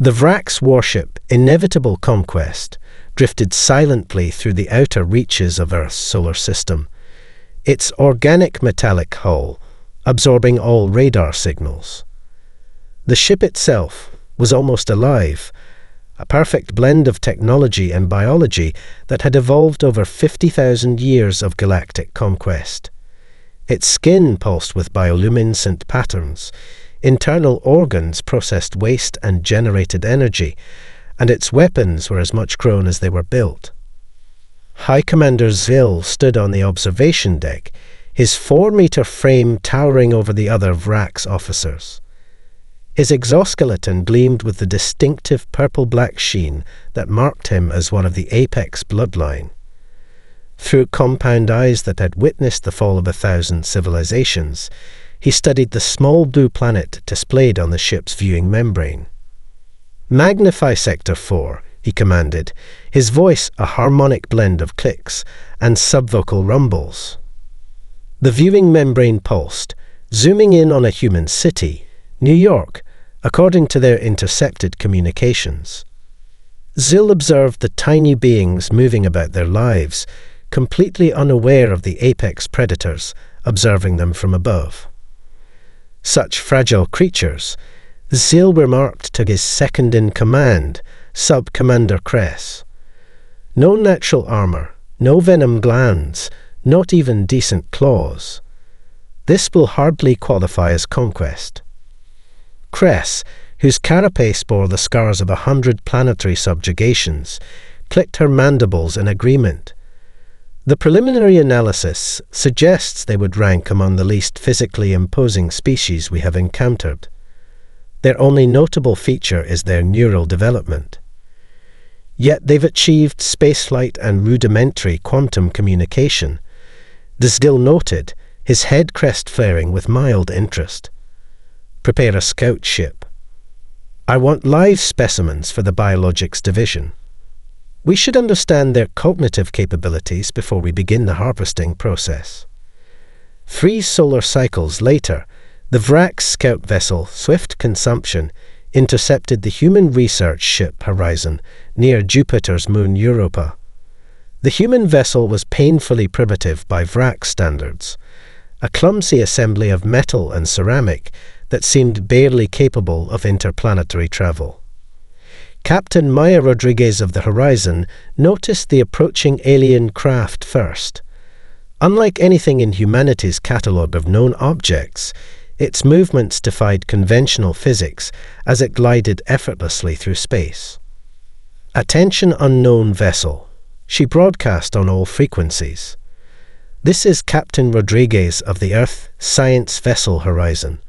The Vrak's warship, Inevitable Conquest, drifted silently through the outer reaches of Earth's solar system, its organic metallic hull absorbing all radar signals. The ship itself was almost alive, a perfect blend of technology and biology that had evolved over 50,000 years of galactic conquest. Its skin pulsed with bioluminescent patterns, internal organs processed waste and generated energy, and its weapons were as much grown as they were built. High Commander Zil stood on the observation deck, his 4-meter frame towering over the other Vrak's officers. His exoskeleton gleamed with the distinctive purple-black sheen that marked him as one of the apex bloodline. Through compound eyes that had witnessed the fall of 1,000 civilizations, he studied the small blue planet displayed on the ship's viewing membrane. "Magnify Sector 4, he commanded, his voice a harmonic blend of clicks and subvocal rumbles. The viewing membrane pulsed, zooming in on a human city, New York, according to their intercepted communications. Zil observed the tiny beings moving about their lives, completely unaware of the apex predators observing them from above. Such fragile creatures, Zil remarked to his second-in-command, Sub-Commander Kress. No natural armor, no venom glands, not even decent claws. This will hardly qualify as conquest. Kress, whose carapace bore the scars of 100 planetary subjugations, clicked her mandibles in agreement. The preliminary analysis suggests they would rank among the least physically imposing species we have encountered. Their only notable feature is their neural development. Yet they've achieved spaceflight and rudimentary quantum communication, Disdill noted, his head crest flaring with mild interest. Prepare a scout ship. I want live specimens for the biologics division. We should understand their cognitive capabilities before we begin the harvesting process. 3 solar cycles later, the Vrak's scout vessel, Swift Consumption, intercepted the human research ship Horizon near Jupiter's moon Europa. The human vessel was painfully primitive by Vrak standards, a clumsy assembly of metal and ceramic that seemed barely capable of interplanetary travel. Captain Maya Rodriguez of the Horizon noticed the approaching alien craft first. Unlike anything in humanity's catalogue of known objects, its movements defied conventional physics as it glided effortlessly through space. "Attention unknown vessel," she broadcast on all frequencies. "This is Captain Rodriguez of the Earth Science Vessel Horizon.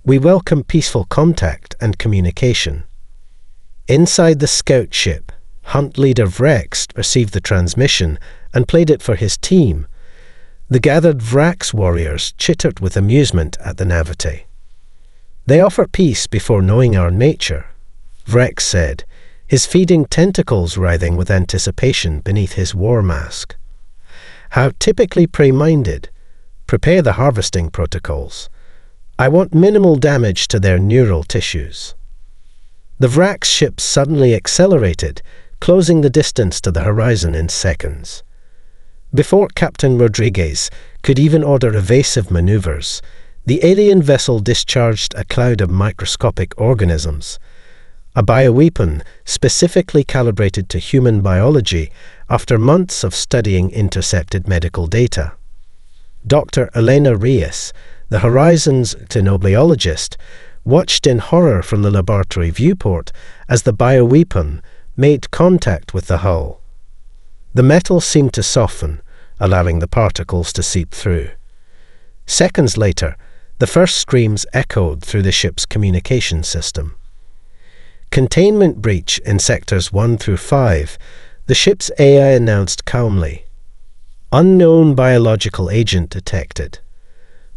We welcome peaceful contact and communication." Inside the scout ship, Hunt Leader Vrex received the transmission and played it for his team. The gathered Vrak's warriors chittered with amusement at the naivete. "They offer peace before knowing our nature," Vrex said, his feeding tentacles writhing with anticipation beneath his war mask. "How typically prey-minded. Prepare the harvesting protocols. I want minimal damage to their neural tissues." The Vrak's ship suddenly accelerated, closing the distance to the horizon in seconds. Before Captain Rodriguez could even order evasive maneuvers, the alien vessel discharged a cloud of microscopic organisms, a bioweapon specifically calibrated to human biology after months of studying intercepted medical data. Dr. Elena Reyes, the Horizon's xenobiologist, watched in horror from the laboratory viewport as the bioweapon made contact with the hull. The metal seemed to soften, allowing the particles to seep through. Seconds later, the first screams echoed through the ship's communication system. "Containment breach in sectors 1 through 5, the ship's AI announced calmly. Unknown biological agent detected.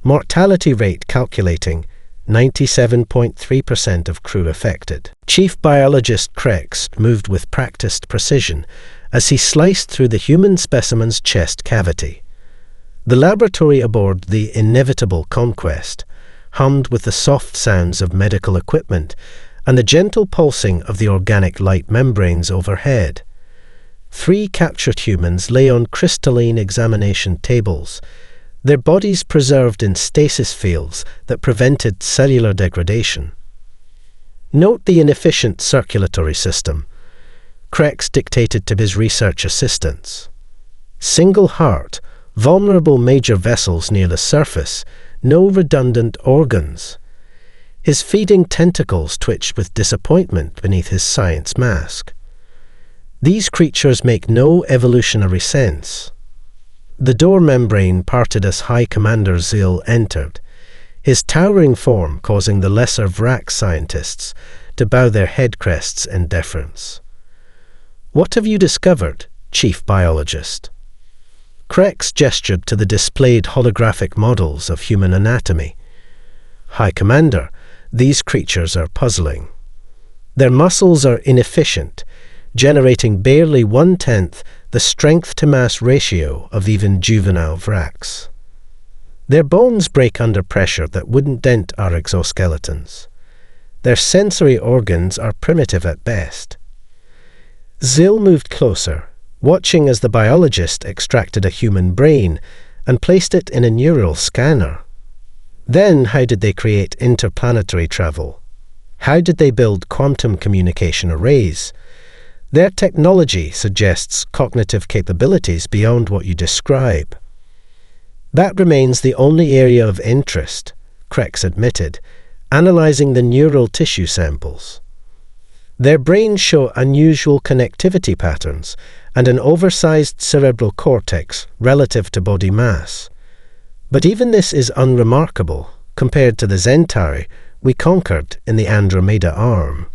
Mortality rate calculating 97.3% of crew affected." Chief Biologist Krex moved with practiced precision as he sliced through the human specimen's chest cavity. The laboratory aboard the Inevitable Conquest hummed with the soft sounds of medical equipment and the gentle pulsing of the organic light membranes overhead. 3 captured humans lay on crystalline examination tables, their bodies preserved in stasis fields that prevented cellular degradation. Note the inefficient circulatory system, Krex dictated to his research assistants. Single heart, vulnerable major vessels near the surface, no redundant organs. His feeding tentacles twitched with disappointment beneath his science mask. These creatures make no evolutionary sense. The door membrane parted as High Commander Zil entered, his towering form causing the lesser Vrak scientists to bow their head crests in deference. "What have you discovered, Chief Biologist?" Krex gestured to the displayed holographic models of human anatomy. "High Commander, these creatures are puzzling. Their muscles are inefficient, generating barely 1/10 the strength-to-mass ratio of even juvenile Vraks. Their bones break under pressure that wouldn't dent our exoskeletons. Their sensory organs are primitive at best." Zil moved closer, watching as the biologist extracted a human brain and placed it in a neural scanner. Then how did they create interplanetary travel? How did they build quantum communication arrays? Their technology suggests cognitive capabilities beyond what you describe. "That remains the only area of interest," Krex admitted, analyzing the neural tissue samples. Their brains show unusual connectivity patterns and an oversized cerebral cortex relative to body mass. But even this is unremarkable compared to the Zentari we conquered in the Andromeda Arm.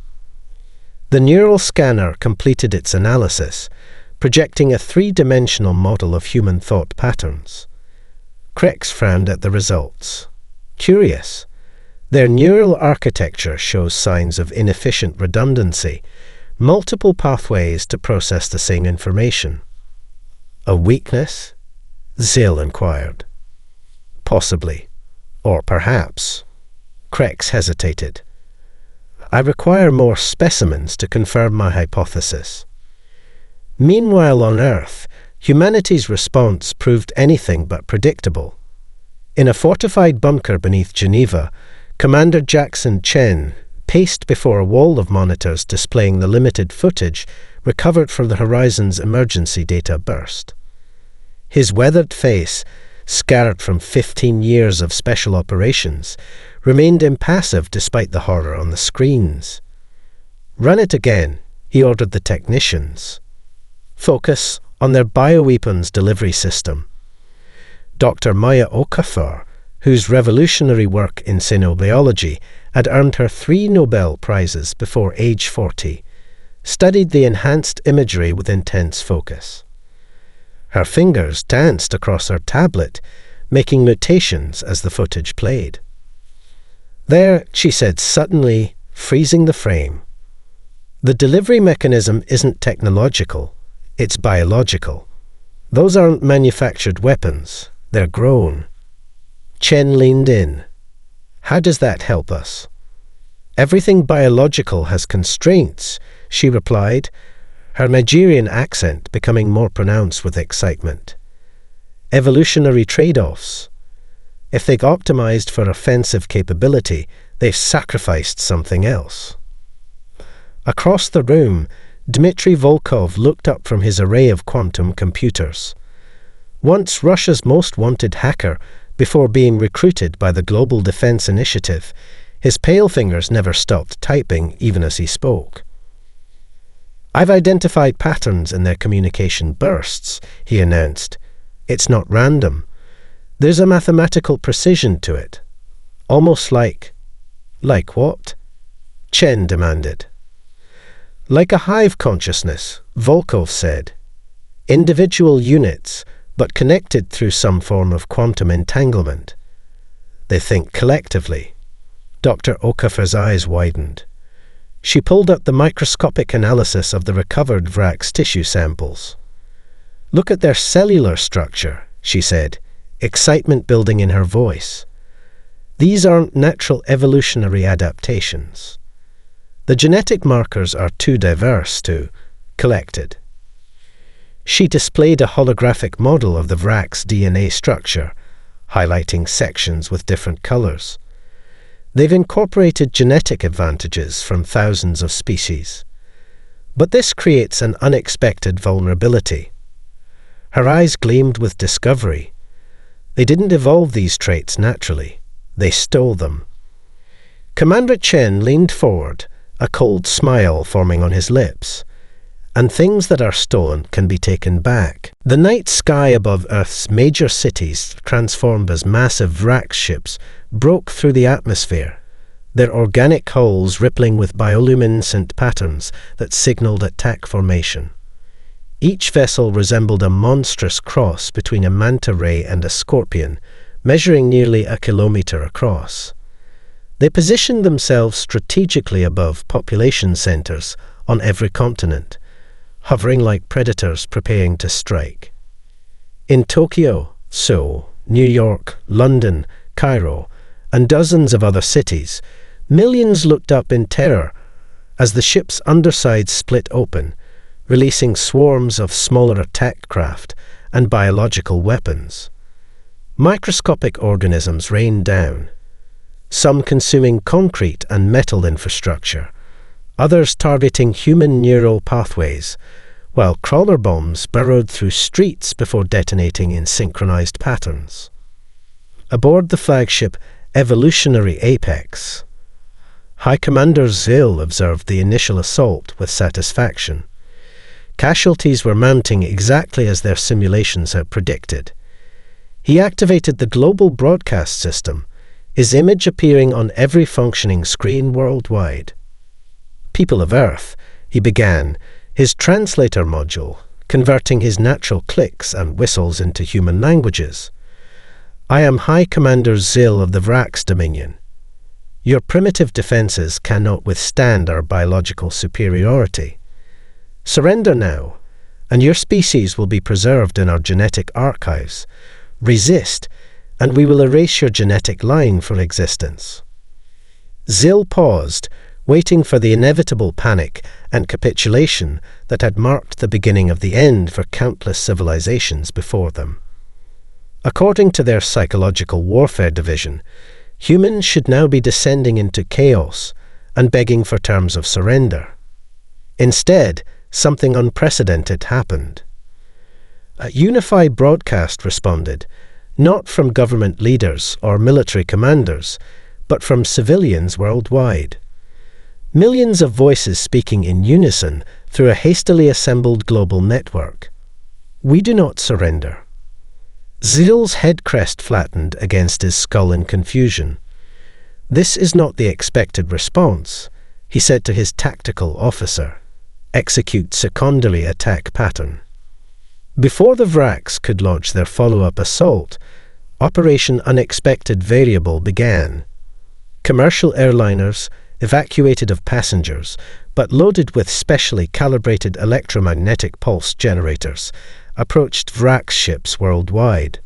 The neural scanner completed its analysis, projecting a 3-dimensional model of human thought patterns. Krex frowned at the results. Curious. Their neural architecture shows signs of inefficient redundancy, multiple pathways to process the same information. "A weakness?" Zil inquired. "Possibly. Or perhaps." Krex hesitated. "I require more specimens to confirm my hypothesis." Meanwhile on Earth, humanity's response proved anything but predictable. In a fortified bunker beneath Geneva, Commander Jackson Chen paced before a wall of monitors displaying the limited footage recovered from the Horizon's emergency data burst. His weathered face, scarred from 15 years of special operations, remained impassive despite the horror on the screens. "Run it again," he ordered the technicians. "Focus on their bioweapons delivery system." Dr. Maya Okafor, whose revolutionary work in xenobiology had earned her 3 Nobel Prizes before age 40, studied the enhanced imagery with intense focus. Her fingers danced across her tablet, making notations as the footage played. "There," she said suddenly, freezing the frame. "The delivery mechanism isn't technological, it's biological. Those aren't manufactured weapons, they're grown." Chen leaned in. "How does that help us?" "Everything biological has constraints," she replied, her Nigerian accent becoming more pronounced with excitement. "Evolutionary trade-offs. If they've optimized for offensive capability, they've sacrificed something else." Across the room, Dmitry Volkov looked up from his array of quantum computers. Once Russia's most wanted hacker, before being recruited by the Global Defense Initiative, his pale fingers never stopped typing even as he spoke. "I've identified patterns in their communication bursts," he announced. "It's not random. There's a mathematical precision to it. Almost like..." "Like what?" Chen demanded. "Like a hive consciousness," Volkov said. "Individual units, but connected through some form of quantum entanglement. They think collectively." Dr. Okafor's eyes widened. She pulled up the microscopic analysis of the recovered Vrak's tissue samples. "Look at their cellular structure," she said, excitement building in her voice. "These aren't natural evolutionary adaptations. The genetic markers are too diverse to collected. She displayed a holographic model of the Vrak's DNA structure, highlighting sections with different colors. They've incorporated genetic advantages from thousands of species. But this creates an unexpected vulnerability. Her eyes gleamed with discovery. They didn't evolve these traits naturally. They stole them. Commander Chen leaned forward, a cold smile forming on his lips. And things that are stolen can be taken back. The night sky above Earth's major cities, transformed as massive Vrak ships, broke through the atmosphere, their organic hulls rippling with bioluminescent patterns that signaled attack formation. Each vessel resembled a monstrous cross between a manta ray and a scorpion, measuring nearly a kilometer across. They positioned themselves strategically above population centers on every continent, hovering like predators preparing to strike. In Tokyo, Seoul, New York, London, Cairo, and dozens of other cities, millions looked up in terror as the ship's undersides split open, releasing swarms of smaller attack craft and biological weapons. Microscopic organisms rained down, some consuming concrete and metal infrastructure, others targeting human neural pathways, while crawler bombs burrowed through streets before detonating in synchronized patterns. Aboard the flagship Evolutionary Apex, High Commander Zil observed the initial assault with satisfaction. Casualties were mounting exactly as their simulations had predicted. He activated the global broadcast system, his image appearing on every functioning screen worldwide. People of Earth, he began, his translator module, converting his natural clicks and whistles into human languages. I am High Commander Zil of the Vrak's Dominion. Your primitive defenses cannot withstand our biological superiority. Surrender now, and your species will be preserved in our genetic archives. Resist, and we will erase your genetic line from existence. Zil paused, waiting for the inevitable panic and capitulation that had marked the beginning of the end for countless civilizations before them. According to their psychological warfare division, humans should now be descending into chaos and begging for terms of surrender. Instead, something unprecedented happened. A unified broadcast responded, not from government leaders or military commanders, but from civilians worldwide. Millions of voices speaking in unison through a hastily assembled global network. We do not surrender. Zil's head crest flattened against his skull in confusion. This is not the expected response, he said to his tactical officer. Execute secondary attack pattern. Before the Vraks could launch their follow-up assault, Operation Unexpected Variable began. Commercial airliners, evacuated of passengers, but loaded with specially calibrated electromagnetic pulse generators, approached Vrak ships worldwide.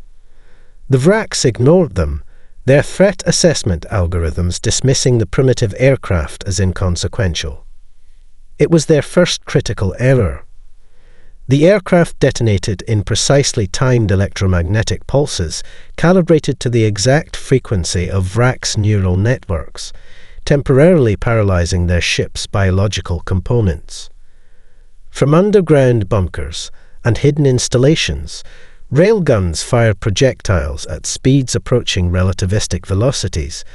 The Vraks ignored them, their threat assessment algorithms dismissing the primitive aircraft as inconsequential. It was their first critical error. The aircraft detonated in precisely timed electromagnetic pulses calibrated to the exact frequency of Vrak's neural networks, temporarily paralyzing their ship's biological components. From underground bunkers and hidden installations, railguns fired projectiles at speeds approaching relativistic velocities,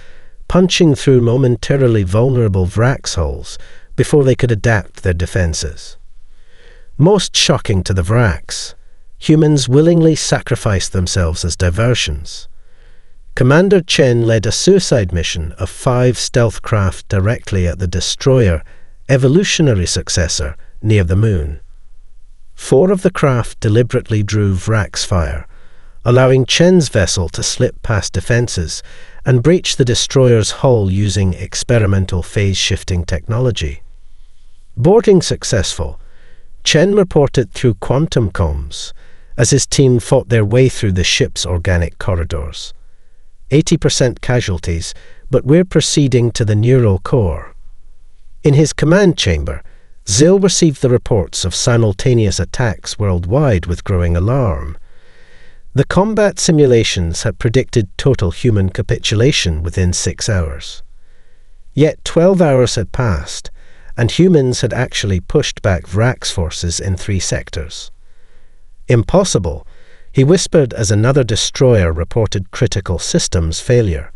punching through momentarily vulnerable Vrak's hulls before they could adapt their defenses. Most shocking to the Vraks, humans willingly sacrificed themselves as diversions. Commander Chen led a suicide mission of 5 stealth craft directly at the destroyer, evolutionary successor, near the moon. 4 of the craft deliberately drew Vrak's fire, allowing Chen's vessel to slip past defenses and breach the destroyer's hull using experimental phase-shifting technology. Boarding successful, Chen reported through quantum comms as his team fought their way through the ship's organic corridors. 80% casualties, but we're proceeding to the neural core. In his command chamber, Zill received the reports of simultaneous attacks worldwide with growing alarm. The combat simulations had predicted total human capitulation within 6 hours. Yet 12 hours had passed, and humans had actually pushed back Vrak's forces in 3 sectors. Impossible, he whispered as another destroyer reported critical systems failure.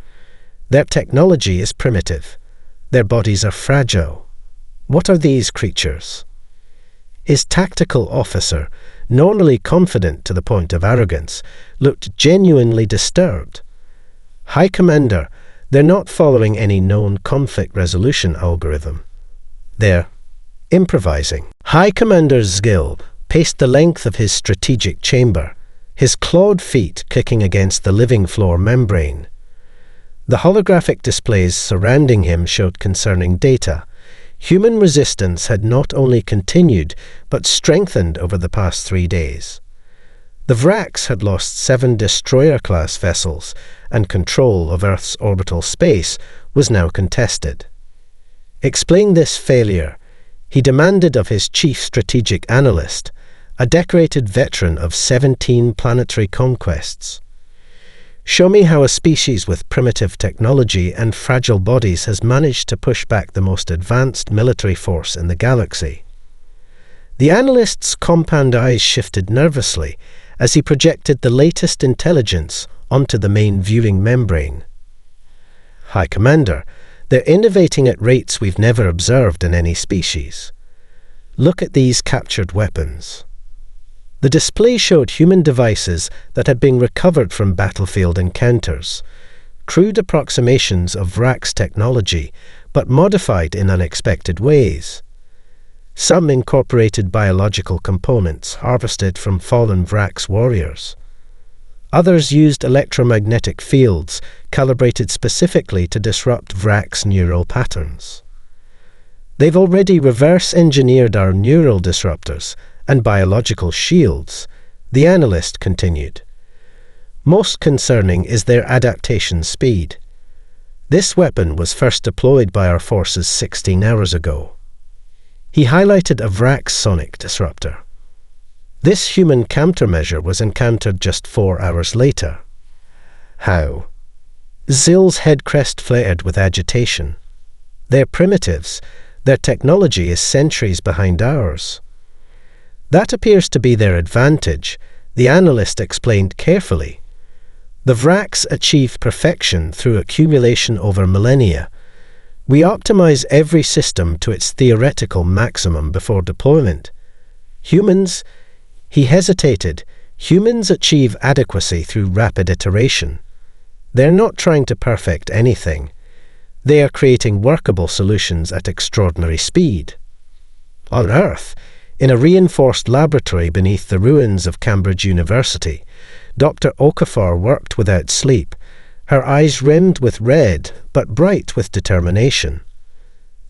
Their technology is primitive. Their bodies are fragile. What are these creatures? His tactical officer, normally confident to the point of arrogance, looked genuinely disturbed. High Commander, they're not following any known conflict resolution algorithm. They're improvising. High Commander Zgill paced the length of his strategic chamber, his clawed feet kicking against the living floor membrane. The holographic displays surrounding him showed concerning data. Human resistance had not only continued, but strengthened over the past 3 days. The Vraks had lost 7 destroyer-class vessels, and control of Earth's orbital space was now contested. Explaining this failure, he demanded of his chief strategic analyst, a decorated veteran of 17 planetary conquests. Show me how a species with primitive technology and fragile bodies has managed to push back the most advanced military force in the galaxy. The analyst's compound eyes shifted nervously as he projected the latest intelligence onto the main viewing membrane. High Commander, they're innovating at rates we've never observed in any species. Look at these captured weapons. The display showed human devices that had been recovered from battlefield encounters, crude approximations of Vrak's technology, but modified in unexpected ways. Some incorporated biological components harvested from fallen Vrak's warriors. Others used electromagnetic fields calibrated specifically to disrupt Vrak's neural patterns. They've already reverse-engineered our neural disruptors and biological shields, the analyst continued. Most concerning is their adaptation speed. This weapon was first deployed by our forces 16 hours ago. He highlighted a Vrak's sonic disruptor. This human countermeasure was encountered just 4 hours later. How? Zill's head crest flared with agitation. They're primitives. Their technology is centuries behind ours. That appears to be their advantage, the analyst explained carefully. The Vraks achieve perfection through accumulation over millennia. We optimize every system to its theoretical maximum before deployment. Humans, he hesitated, humans achieve adequacy through rapid iteration. They're not trying to perfect anything. They are creating workable solutions at extraordinary speed. On Earth, in a reinforced laboratory beneath the ruins of Cambridge University, Dr. Okafor worked without sleep, her eyes rimmed with red but bright with determination.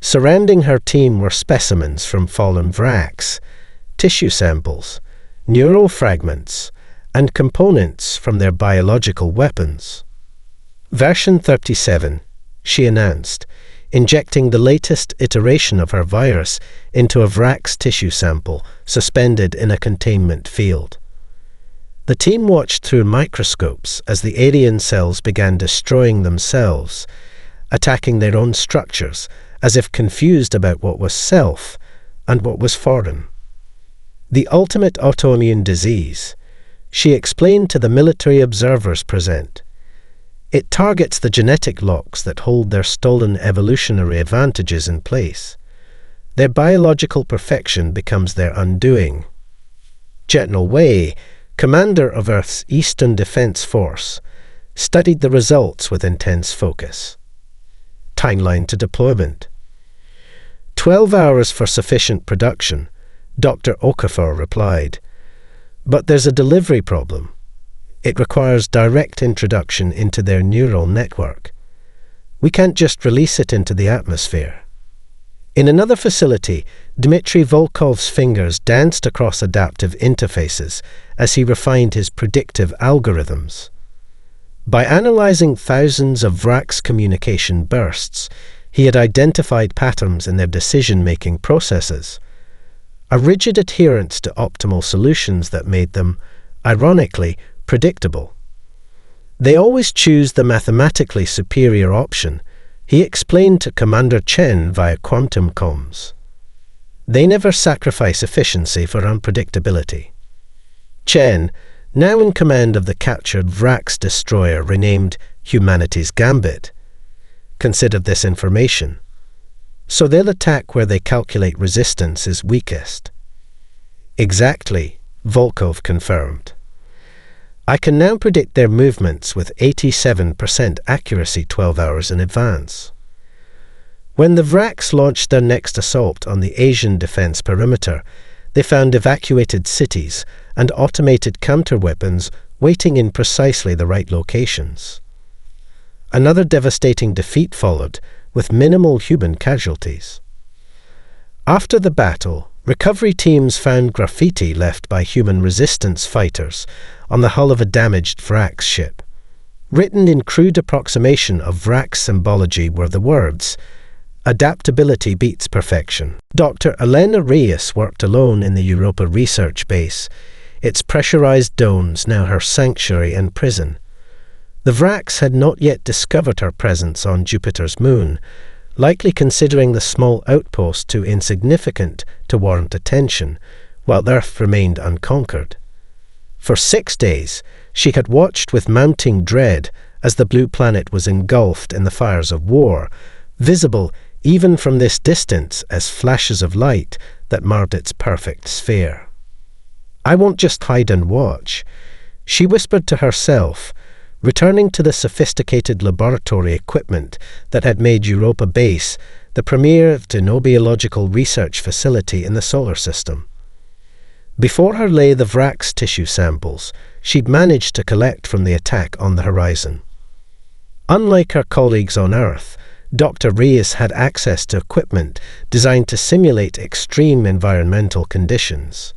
Surrounding her team were specimens from fallen Vraks, tissue samples, neural fragments, and components from their biological weapons. Version 37, she announced, injecting the latest iteration of her virus into a Vrak's tissue sample suspended in a containment field. The team watched through microscopes as the alien cells began destroying themselves, attacking their own structures as if confused about what was self and what was foreign. The ultimate autoimmune disease, she explained to the military observers present. It targets the genetic locks that hold their stolen evolutionary advantages in place. Their biological perfection becomes their undoing. General Wei, commander of Earth's Eastern Defense Force, studied the results with intense focus. Timeline to deployment. 12 hours for sufficient production, Dr. Okafor replied. But there's a delivery problem. It requires direct introduction into their neural network. We can't just release it into the atmosphere. In another facility, Dmitry Volkov's fingers danced across adaptive interfaces as he refined his predictive algorithms. By analyzing thousands of Vrak's communication bursts, He had identified patterns in their decision-making processes, a rigid adherence to optimal solutions that made them, ironically, predictable. They always choose the mathematically superior option, he explained to Commander Chen via quantum comms. They never sacrifice efficiency for unpredictability. Chen, now in command of the captured Vrax destroyer renamed Humanity's Gambit, considered this information. So they'll attack where they calculate resistance is weakest. Exactly, Volkov confirmed. I can now predict their movements with 87% accuracy 12 hours in advance. When the Vrax launched their next assault on the Asian defense perimeter, they found evacuated cities and automated counterweapons waiting in precisely the right locations. Another devastating defeat followed, with minimal human casualties. After the battle, recovery teams found graffiti left by human resistance fighters on the hull of a damaged Vrax ship. Written in crude approximation of Vrax symbology were the words, "Adaptability beats perfection." Dr. Elena Reyes worked alone in the Europa research base, its pressurized domes now her sanctuary and prison. The Vrax had not yet discovered her presence on Jupiter's moon, likely considering the small outpost too insignificant to warrant attention, while Earth remained unconquered. For 6 days, she had watched with mounting dread as the blue planet was engulfed in the fires of war, visible even from this distance as flashes of light that marred its perfect sphere. "I won't just hide and watch," she whispered to herself, returning to the sophisticated laboratory equipment that had made Europa Base the premier xenobiological research facility in the solar system. Before her lay the Vrax tissue samples she'd managed to collect from the attack on the horizon. Unlike her colleagues on Earth, Dr. Reyes had access to equipment designed to simulate extreme environmental conditions.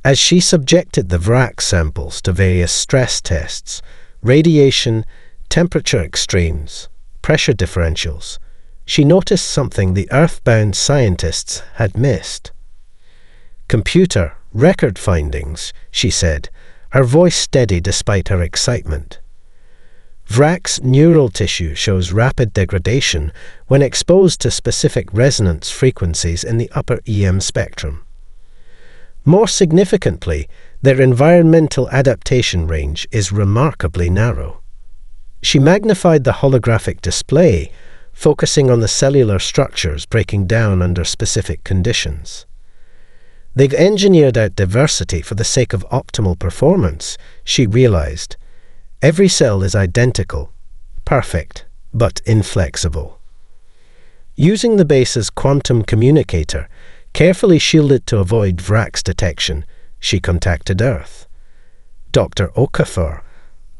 As she subjected the Vrax samples to various stress tests, radiation, temperature extremes, pressure differentials, she noticed something the Earthbound scientists had missed. "Computer, record findings," she said, her voice steady despite her excitement. Vrax neural tissue shows rapid degradation when exposed to specific resonance frequencies in the upper EM spectrum. More significantly, their environmental adaptation range is remarkably narrow. She magnified the holographic display, focusing on the cellular structures breaking down under specific conditions. They've engineered out diversity for the sake of optimal performance, she realized. Every cell is identical, perfect, but inflexible. Using the base's quantum communicator, carefully shielded to avoid Vrax detection, she contacted Earth. "Dr. Okafor,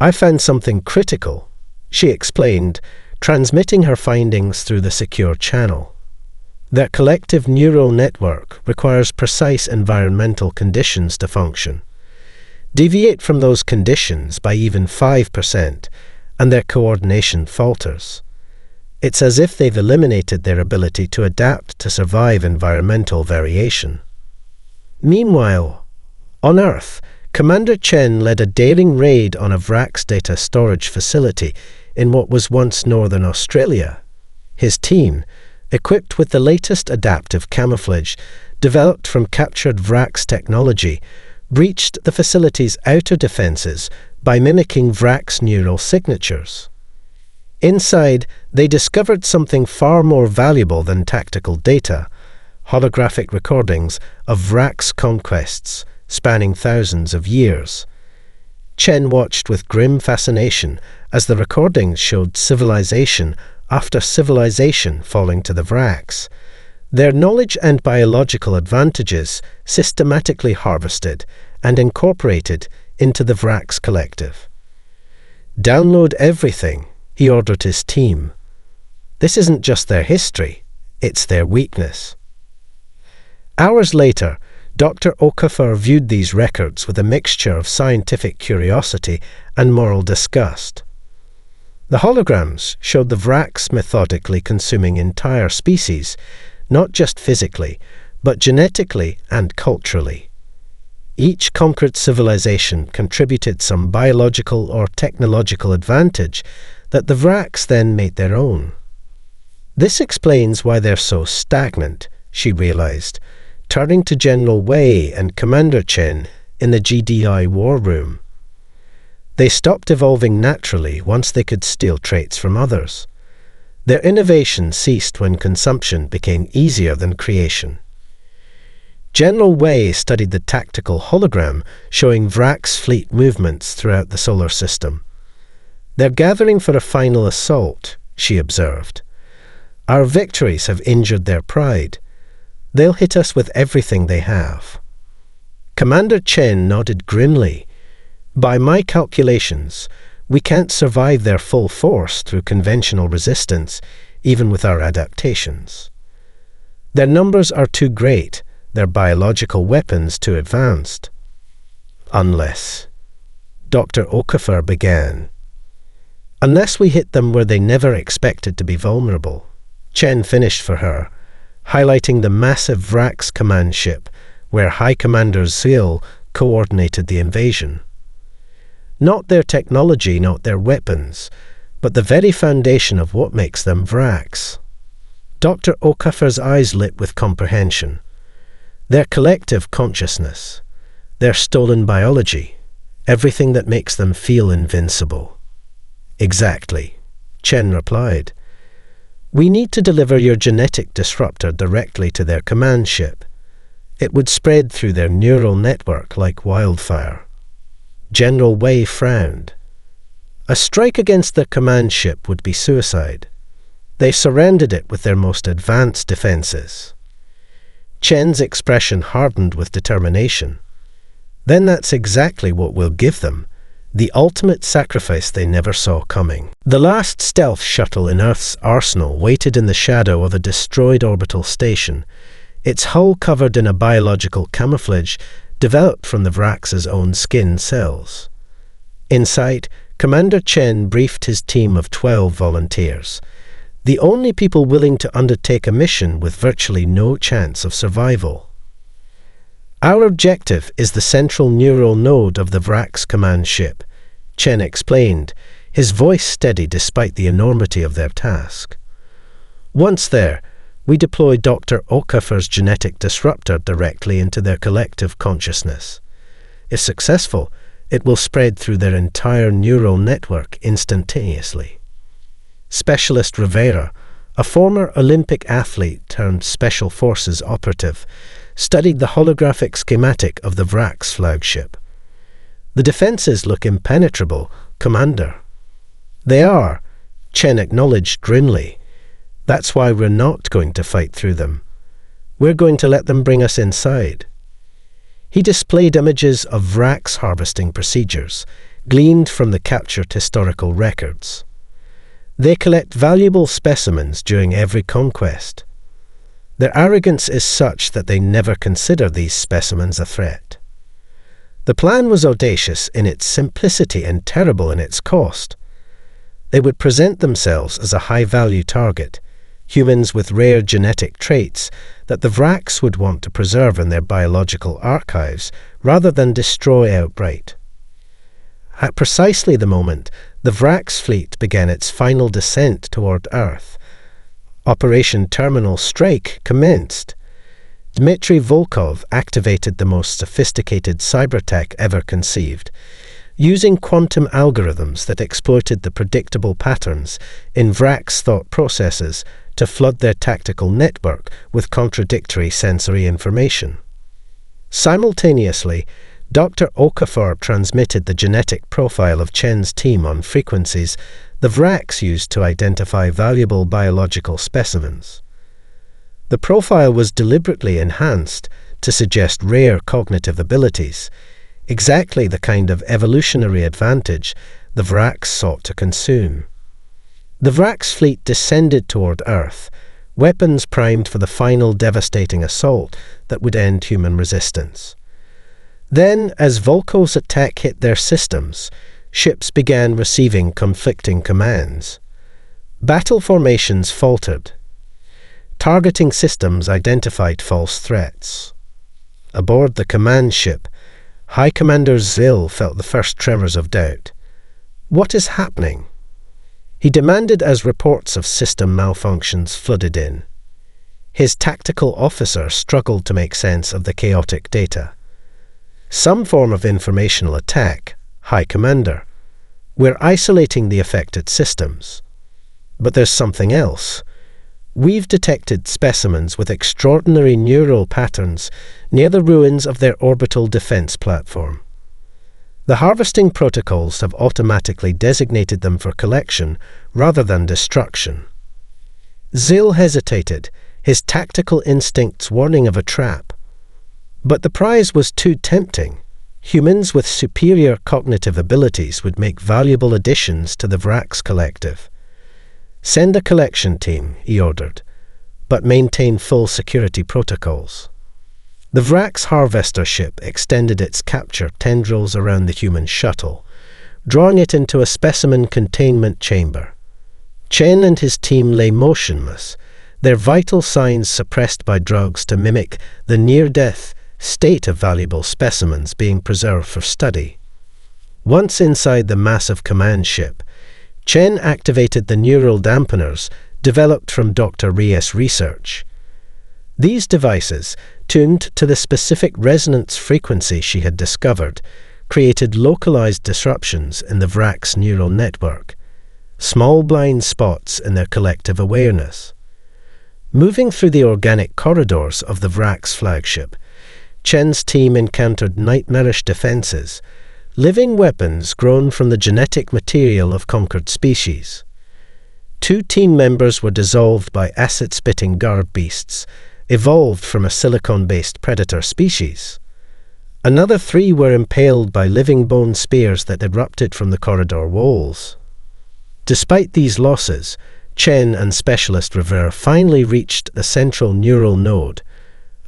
I found something critical," she explained, transmitting her findings through the secure channel. Their collective neural network requires precise environmental conditions to function. Deviate from those conditions by even 5%, and their coordination falters. It's as if they've eliminated their ability to adapt to survive environmental variation. Meanwhile, on Earth, Commander Chen led a daring raid on a Vrax data storage facility in what was once Northern Australia. His team, equipped with the latest adaptive camouflage developed from captured Vrax technology, breached the facility's outer defenses by mimicking Vrax neural signatures. Inside, they discovered something far more valuable than tactical data: holographic recordings of Vrax conquests spanning thousands of years. Chen watched with grim fascination as the recordings showed civilization after civilization falling to the Vrax, their knowledge and biological advantages systematically harvested and incorporated into the Vrax collective. "Download everything," he ordered his team. "This isn't just their history, it's their weakness." Hours later, Dr. Okafor viewed these records with a mixture of scientific curiosity and moral disgust. The holograms showed the Vracs methodically consuming entire species, not just physically, but genetically and culturally. Each conquered civilization contributed some biological or technological advantage that the Vracs then made their own. This explains why they're so stagnant, she realized, turning to General Wei and Commander Chen in the GDI war room. They stopped evolving naturally once they could steal traits from others. Their innovation ceased when consumption became easier than creation. General Wei studied the tactical hologram showing Vracs fleet movements throughout the solar system. They're gathering for a final assault, she observed. Our victories have injured their pride. They'll hit us with everything they have. Commander Chen nodded grimly. By my calculations, we can't survive their full force through conventional resistance, even with our adaptations. Their numbers are too great, their biological weapons too advanced. Unless, Dr. Okafor began. Unless we hit them where they never expected to be vulnerable, Chen finished for her, highlighting the massive Vracs command ship where High Commander Zeal coordinated the invasion. Not their technology, not their weapons, but the very foundation of what makes them Vracs. Dr. Okafor's eyes lit with comprehension. Their collective consciousness, their stolen biology, everything that makes them feel invincible. Exactly, Chen replied. We need to deliver your genetic disruptor directly to their command ship. It would spread through their neural network like wildfire. General Wei frowned. A strike against their command ship would be suicide. They surrounded it with their most advanced defenses. Chen's expression hardened with determination. Then that's exactly what we'll give them, the ultimate sacrifice they never saw coming. The last stealth shuttle in Earth's arsenal waited in the shadow of a destroyed orbital station, its hull covered in a biological camouflage developed from the Vracs' own skin cells. Inside, Commander Chen briefed his team of 12 volunteers, the only people willing to undertake a mission with virtually no chance of survival. Our objective is the central neural node of the Vracs command ship, Chen explained, his voice steady despite the enormity of their task. Once there, we deploy Dr. Okafor's genetic disruptor directly into their collective consciousness. If successful, it will spread through their entire neural network instantaneously. Specialist Rivera, a former Olympic athlete turned Special Forces operative, studied the holographic schematic of the Vracs flagship. The defenses look impenetrable, Commander. They are, Chen acknowledged grimly. That's why we're not going to fight through them. We're going to let them bring us inside. He displayed images of Vracs harvesting procedures, gleaned from the captured historical records. They collect valuable specimens during every conquest. Their arrogance is such that they never consider these specimens a threat. The plan was audacious in its simplicity and terrible in its cost. They would present themselves as a high-value target, humans with rare genetic traits that the Vracs would want to preserve in their biological archives rather than destroy outright. At precisely the moment, the Vracs fleet began its final descent toward Earth. Operation Terminal Strike commenced. Dmitry Volkov activated the most sophisticated cybertech ever conceived, using quantum algorithms that exploited the predictable patterns in Vracs' thought processes to flood their tactical network with contradictory sensory information. Simultaneously, Dr. Okafor transmitted the genetic profile of Chen's team on frequencies the Vracs used to identify valuable biological specimens. The profile was deliberately enhanced to suggest rare cognitive abilities, exactly the kind of evolutionary advantage the Vracs sought to consume. The Vracs fleet descended toward Earth, weapons primed for the final devastating assault that would end human resistance. Then, as Volkov's attack hit their systems, ships began receiving conflicting commands. Battle formations faltered. Targeting systems identified false threats. Aboard the command ship, High Commander Zil felt the first tremors of doubt. What is happening? He demanded as reports of system malfunctions flooded in. His tactical officer struggled to make sense of the chaotic data. Some form of informational attack, High Commander. We're isolating the affected systems. But there's something else. We've detected specimens with extraordinary neural patterns near the ruins of their orbital defense platform. The harvesting protocols have automatically designated them for collection rather than destruction. Zil hesitated, his tactical instincts warning of a trap. But the prize was too tempting. Humans with superior cognitive abilities would make valuable additions to the Vrax collective. Send a collection team, he ordered, but maintain full security protocols. The Vrax harvester ship extended its capture tendrils around the human shuttle, drawing it into a specimen containment chamber. Chen and his team lay motionless, their vital signs suppressed by drugs to mimic the near-death state of valuable specimens being preserved for study. Once inside the massive command ship, Chen activated the neural dampeners developed from Dr. Reyes' research. These devices, tuned to the specific resonance frequency she had discovered, created localized disruptions in the Vrax neural network, small blind spots in their collective awareness. Moving through the organic corridors of the Vrax flagship, Chen's team encountered nightmarish defenses, living weapons grown from the genetic material of conquered species. 2 team members were dissolved by acid-spitting guard beasts, evolved from a silicon-based predator species. Another 3 were impaled by living bone spears that erupted from the corridor walls. Despite these losses, Chen and Specialist Rivera finally reached the central neural node,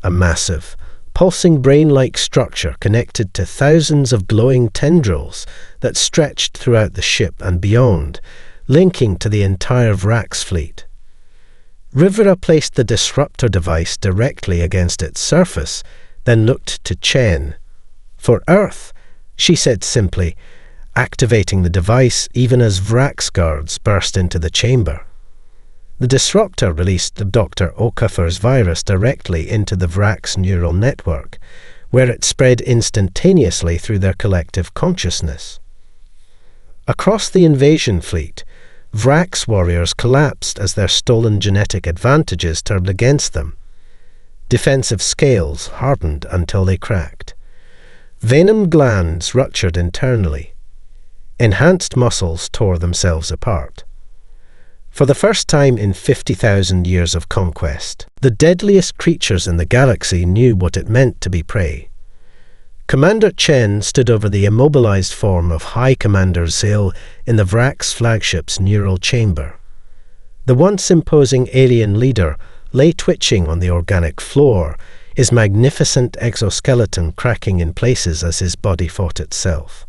a massive, pulsing brain-like structure connected to thousands of glowing tendrils that stretched throughout the ship and beyond, linking to the entire Vrax fleet. Rivera placed the disruptor device directly against its surface, then looked to Chen. For Earth, she said simply, activating the device even as Vrax guards burst into the chamber. The disruptor released the Dr. Okuffer's virus directly into the Vrax neural network, where it spread instantaneously through their collective consciousness. Across the invasion fleet, Vrax warriors collapsed as their stolen genetic advantages turned against them. Defensive scales hardened until they cracked. Venom glands ruptured internally. Enhanced muscles tore themselves apart. For the first time in 50,000 years of conquest, the deadliest creatures in the galaxy knew what it meant to be prey. Commander Chen stood over the immobilized form of High Commander Zil in the Vrax flagship's neural chamber. The once imposing alien leader lay twitching on the organic floor, his magnificent exoskeleton cracking in places as his body fought itself.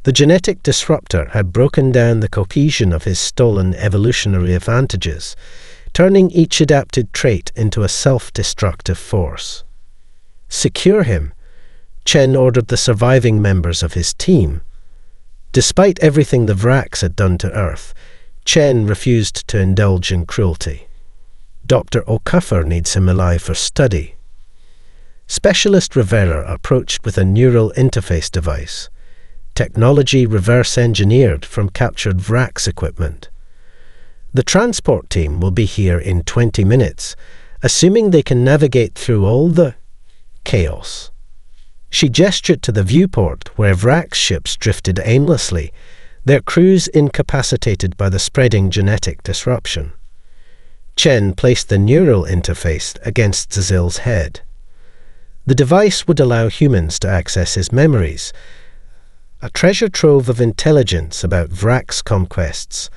The genetic disruptor had broken down the cohesion of his stolen evolutionary advantages, turning each adapted trait into a self-destructive force. Secure him, Chen ordered the surviving members of his team. Despite everything the Vrax had done to Earth, Chen refused to indulge in cruelty. Dr. Okuffer needs him alive for study. Specialist Rivera approached with a neural interface device, technology reverse-engineered from captured Vrax equipment. The transport team will be here in 20 minutes, assuming they can navigate through all the chaos. She gestured to the viewport where Vrax ships drifted aimlessly, their crews incapacitated by the spreading genetic disruption. Chen placed the neural interface against Zil's head. The device would allow humans to access his memories, a treasure trove of intelligence about Vrax conquests,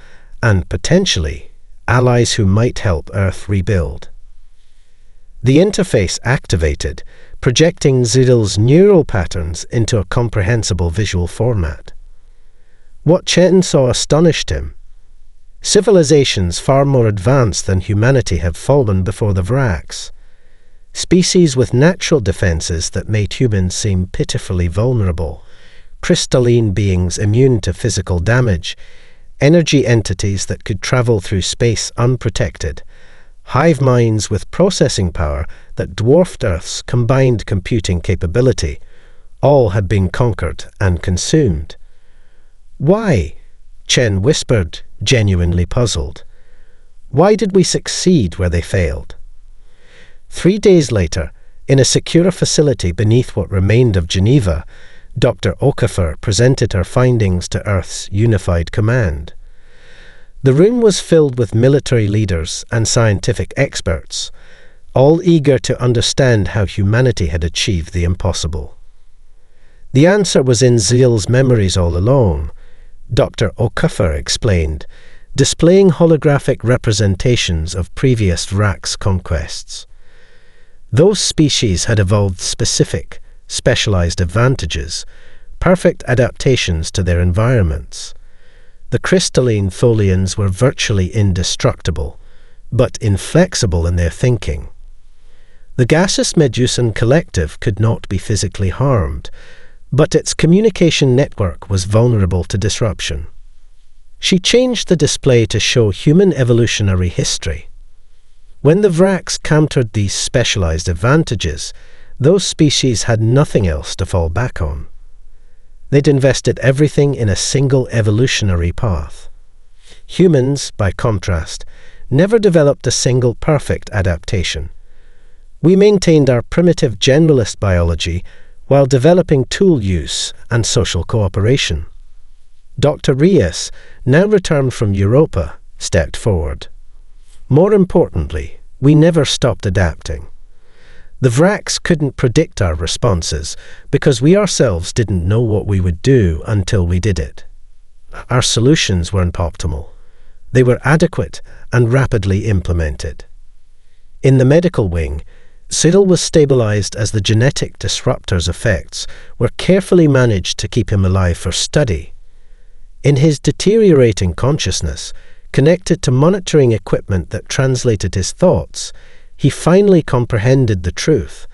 and, potentially, allies who might help Earth rebuild. The interface activated, projecting Zil's neural patterns into a comprehensible visual format. What Chen saw astonished him. Civilizations far more advanced than humanity have fallen before the Vraks. Species with natural defenses that made humans seem pitifully vulnerable, crystalline beings immune to physical damage, energy entities that could travel through space unprotected, hive minds with processing power that dwarfed Earth's combined computing capability, all had been conquered and consumed. Why? Chen whispered, genuinely puzzled. Why did we succeed where they failed? 3 days later, in a secure facility beneath what remained of Geneva, Dr. Okafor presented her findings to Earth's unified command. The room was filled with military leaders and scientific experts, all eager to understand how humanity had achieved the impossible. The answer was in Zeal's memories all along, Dr. Okafor explained, displaying holographic representations of previous Vraks conquests. Those species had evolved specific, specialized advantages, perfect adaptations to their environments. The crystalline Tholians were virtually indestructible, but inflexible in their thinking. The gaseous Medusan collective could not be physically harmed, but its communication network was vulnerable to disruption. She changed the display to show human evolutionary history. When the Vraks countered these specialized advantages, those species had nothing else to fall back on. They'd invested everything in a single evolutionary path. Humans, by contrast, never developed a single perfect adaptation. We maintained our primitive generalist biology while developing tool use and social cooperation. Dr. Rias, now returned from Europa, stepped forward. More importantly, we never stopped adapting. The Vraks couldn't predict our responses because we ourselves didn't know what we would do until we did it. Our solutions weren't optimal. They were adequate and rapidly implemented. In the medical wing, Cyril was stabilized as the genetic disruptor's effects were carefully managed to keep him alive for study. In his deteriorating consciousness, connected to monitoring equipment that translated his thoughts, he finally comprehended the truth.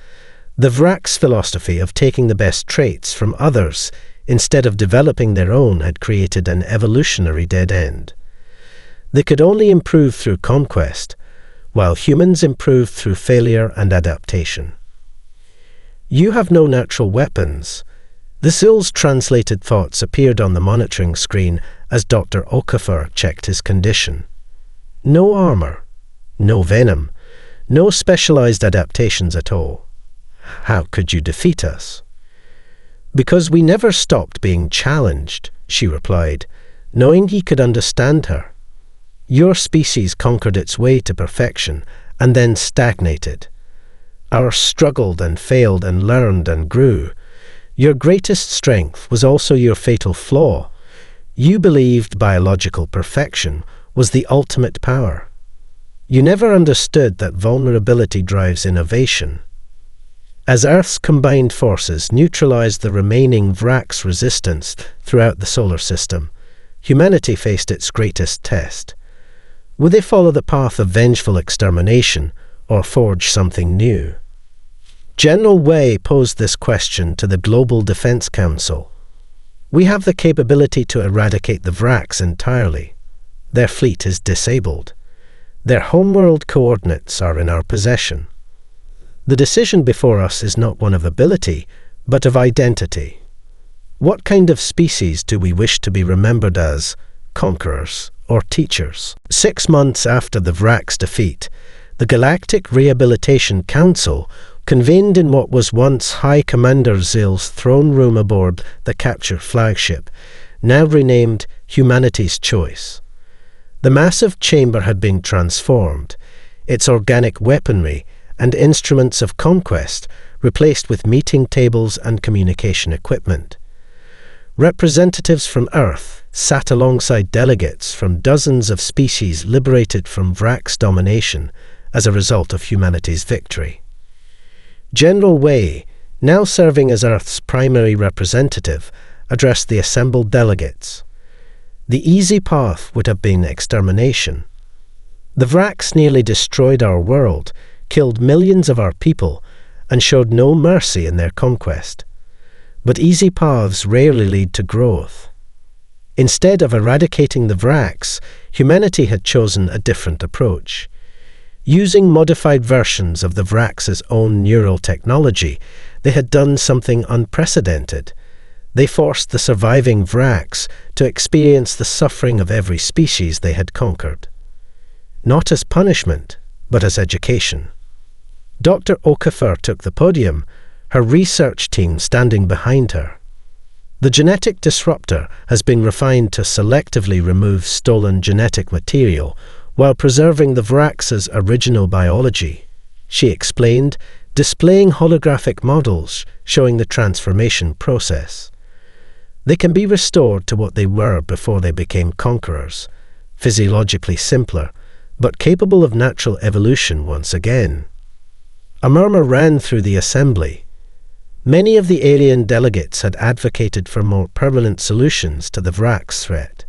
The Vraks' philosophy of taking the best traits from others instead of developing their own had created an evolutionary dead end. They could only improve through conquest, while humans improved through failure and adaptation. You have no natural weapons. The Zil's translated thoughts appeared on the monitoring screen as Dr. Okafor checked his condition. No armor, no venom, no specialized adaptations at all. How could you defeat us? Because we never stopped being challenged, she replied, knowing he could understand her. Your species conquered its way to perfection and then stagnated. Ours struggled and failed and learned and grew. Your greatest strength was also your fatal flaw. You believed biological perfection was the ultimate power. You never understood that vulnerability drives innovation. As Earth's combined forces neutralized the remaining Vraks' resistance throughout the solar system, humanity faced its greatest test. Would they follow the path of vengeful extermination or forge something new? General Wei posed this question to the Global Defense Council. We have the capability to eradicate the Vraks entirely. Their fleet is disabled. Their homeworld coordinates are in our possession. The decision before us is not one of ability, but of identity. What kind of species do we wish to be remembered as? Conquerors or teachers? 6 months after the Vraks' defeat, the Galactic Rehabilitation Council convened in what was once High Commander Zill's throne room aboard the Capture flagship, now renamed Humanity's Choice. The massive chamber had been transformed, its organic weaponry and instruments of conquest replaced with meeting tables and communication equipment. Representatives from Earth sat alongside delegates from dozens of species liberated from Vraks' domination as a result of humanity's victory. General Wei, now serving as Earth's primary representative, addressed the assembled delegates. The easy path would have been extermination. The Vraks nearly destroyed our world, killed millions of our people, and showed no mercy in their conquest. But easy paths rarely lead to growth. Instead of eradicating the Vraks, humanity had chosen a different approach. Using modified versions of the Vraks' own neural technology, they had done something unprecedented. They forced the surviving Vraks to experience the suffering of every species they had conquered. Not as punishment, but as education. Dr. Okafor took the podium, her research team standing behind her. The genetic disruptor has been refined to selectively remove stolen genetic material while preserving the Vraks' original biology, she explained, displaying holographic models showing the transformation process. They can be restored to what they were before they became conquerors, physiologically simpler, but capable of natural evolution once again. A murmur ran through the assembly. Many of the alien delegates had advocated for more permanent solutions to the Vraks threat.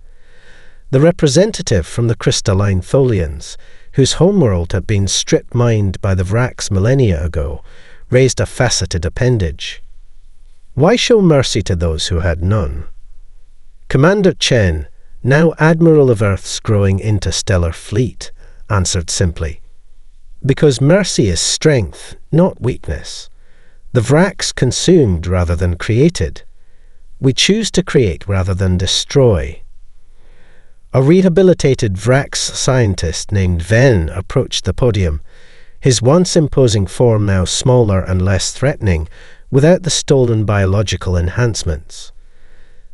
The representative from the crystalline Tholians, whose homeworld had been strip-mined by the Vraks millennia ago, raised a faceted appendage. Why show mercy to those who had none? Commander Chen, now Admiral of Earth's growing interstellar fleet, answered simply, because mercy is strength, not weakness. The Vraks consumed rather than created. We choose to create rather than destroy. A rehabilitated Vraks scientist named Ven approached the podium, his once imposing form now smaller and less threatening, without the stolen biological enhancements.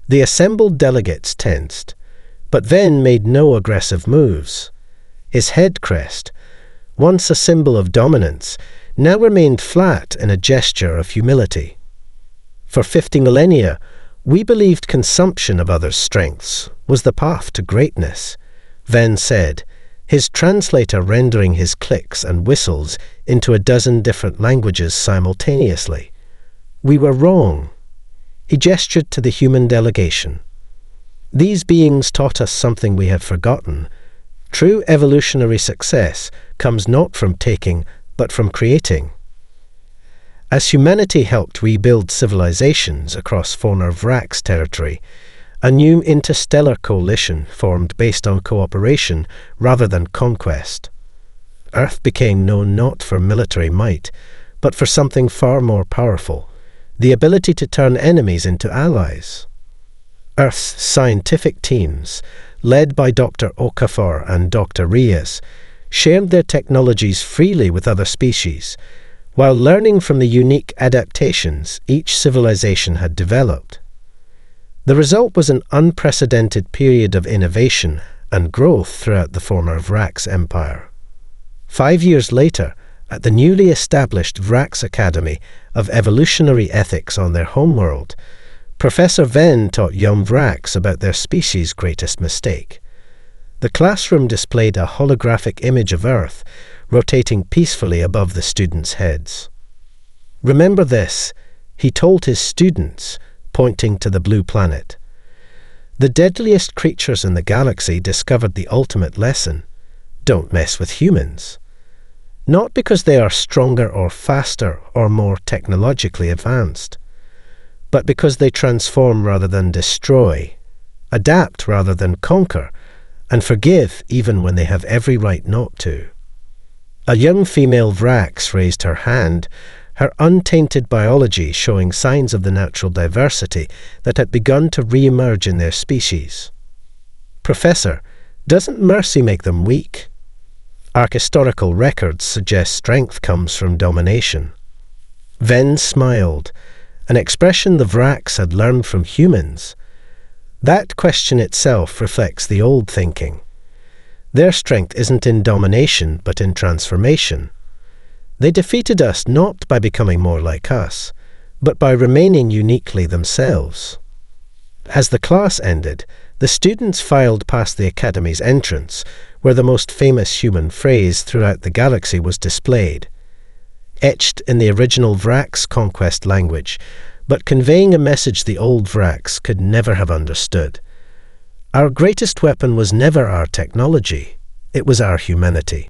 The assembled delegates tensed, but Ven made no aggressive moves. His head crest, once a symbol of dominance, now remained flat in a gesture of humility. For 50 millennia, we believed consumption of others' strengths was the path to greatness, Ven said, his translator rendering his clicks and whistles into a dozen different languages simultaneously. We were wrong. He gestured to the human delegation. These beings taught us something we had forgotten. True evolutionary success comes not from taking, but from creating. As humanity helped rebuild civilizations across former Vraks territory, a new interstellar coalition formed based on cooperation rather than conquest. Earth became known not for military might, but for something far more powerful, the ability to turn enemies into allies. Earth's scientific teams, led by Dr. Okafor and Dr. Rias, shared their technologies freely with other species, while learning from the unique adaptations each civilization had developed. The result was an unprecedented period of innovation and growth throughout the former Vraks Empire. 5 years later, at the newly established Vraks Academy of Evolutionary Ethics on their homeworld, Professor Ven taught young Vraks about their species' greatest mistake. The classroom displayed a holographic image of Earth, rotating peacefully above the students' heads. Remember this, he told his students, pointing to the blue planet. The deadliest creatures in the galaxy discovered the ultimate lesson. Don't mess with humans. Not because they are stronger or faster or more technologically advanced, but because they transform rather than destroy, adapt rather than conquer, and forgive even when they have every right not to. A young female Vraks raised her hand, her untainted biology showing signs of the natural diversity that had begun to re-emerge in their species. Professor, doesn't mercy make them weak? Our historical records suggest strength comes from domination. Ven smiled, an expression the Vraks had learned from humans. That question itself reflects the old thinking. Their strength isn't in domination, but in transformation. They defeated us not by becoming more like us, but by remaining uniquely themselves. As the class ended, the students filed past the Academy's entrance, where the most famous human phrase throughout the galaxy was displayed, etched in the original Vraks Conquest language, but conveying a message the old Vraks could never have understood. Our greatest weapon was never our technology, it was our humanity.